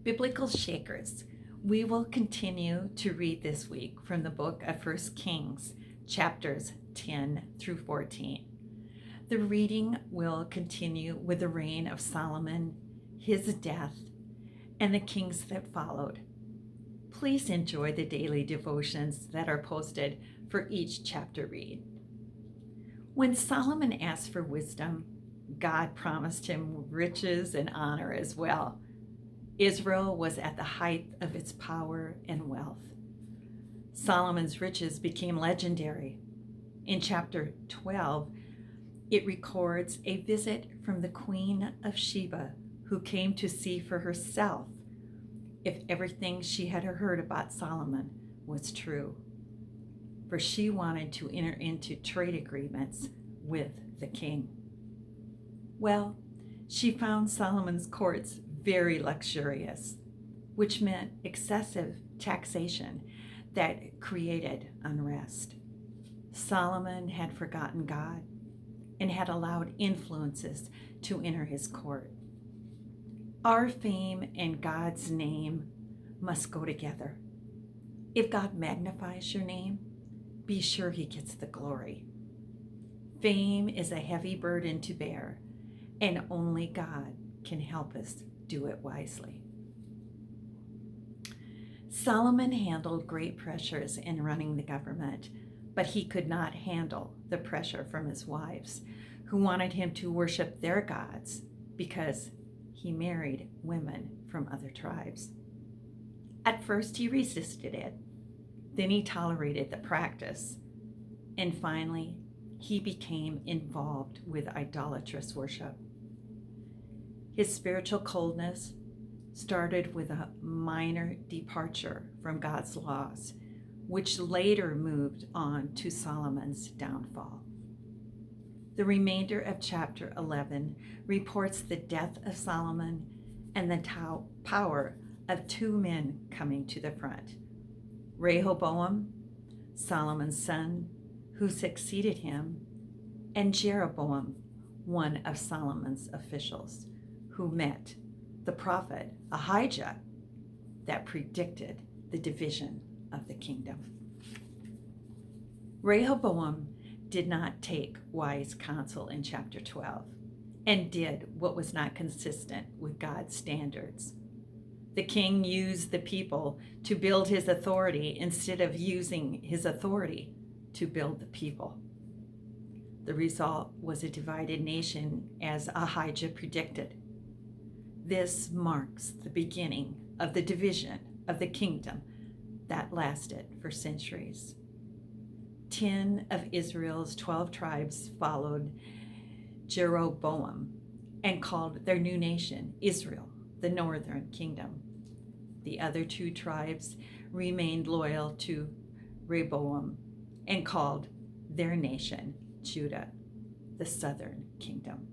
Biblical Shakers. We will continue to read this week from the book of 1 Kings, chapters 10 through 14. The reading will continue with the reign of Solomon, his death, and the kings that followed. Please enjoy the daily devotions that are posted for each chapter read. When Solomon asked for wisdom, God promised him riches and honor as well. Israel was at the height of its power and wealth. Solomon's riches became legendary. In chapter 12, it records a visit from the Queen of Sheba, who came to see for herself if everything she had heard about Solomon was true. For she wanted to enter into trade agreements with the king. Well, she found Solomon's courts very luxurious, which meant excessive taxation that created unrest. Solomon had forgotten God and had allowed influences to enter his court. Our fame and God's name must go together. If God magnifies your name, be sure he gets the glory. Fame is a heavy burden to bear, and only God can help us do it wisely. Solomon handled great pressures in running the government, but he could not handle the pressure from his wives, who wanted him to worship their gods because he married women from other tribes. At first, he resisted it. Then he tolerated the practice. And finally, he became involved with idolatrous worship. His spiritual coldness started with a minor departure from God's laws, which later moved on to Solomon's downfall. The remainder of chapter 11 reports the death of Solomon and the power of two men coming to the front. Rehoboam, Solomon's son, who succeeded him, and Jeroboam, one of Solomon's officials, who met the prophet Ahijah that predicted the division of the kingdom. Rehoboam did not take wise counsel in chapter 12 and did what was not consistent with God's standards. The king used the people to build his authority instead of using his authority to build the people. The result was a divided nation, as Ahijah predicted. This marks the beginning of the division of the kingdom that lasted for centuries. 10 of Israel's 12 tribes followed Jeroboam and called their new nation Israel, the northern kingdom. The other 2 tribes remained loyal to Rehoboam and called their nation Judah, the southern kingdom.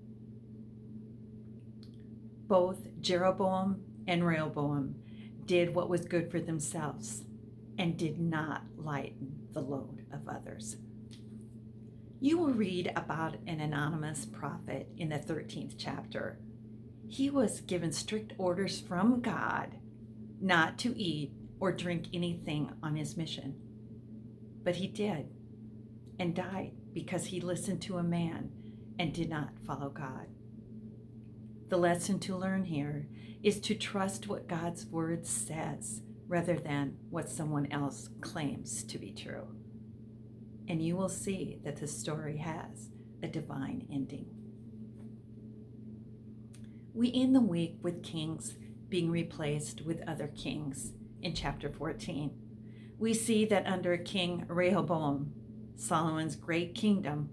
Both Jeroboam and Rehoboam did what was good for themselves and did not lighten the load of others. You will read about an anonymous prophet in the 13th chapter. He was given strict orders from God not to eat or drink anything on his mission. But he did, and died because he listened to a man and did not follow God. The lesson to learn here is to trust what God's word says rather than what someone else claims to be true. And you will see that the story has a divine ending. We end the week with kings being replaced with other kings in chapter 14. We see that under King Rehoboam, Solomon's great kingdom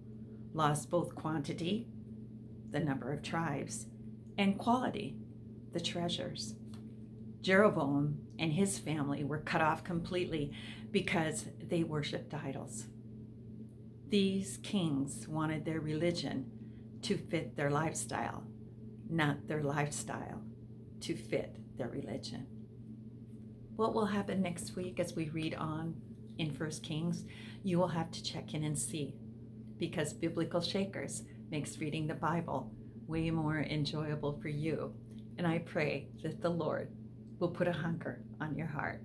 lost both quantity, the number of tribes, and quality, the treasures. Jeroboam and his family were cut off completely because they worshipped idols. These kings wanted their religion to fit their lifestyle, not their lifestyle to fit their religion. What will happen next week as we read on in 1 Kings, you will have to check in and see, because Biblical Shakers makes reading the Bible way more enjoyable for you. And I pray that the Lord will put a hunger on your heart.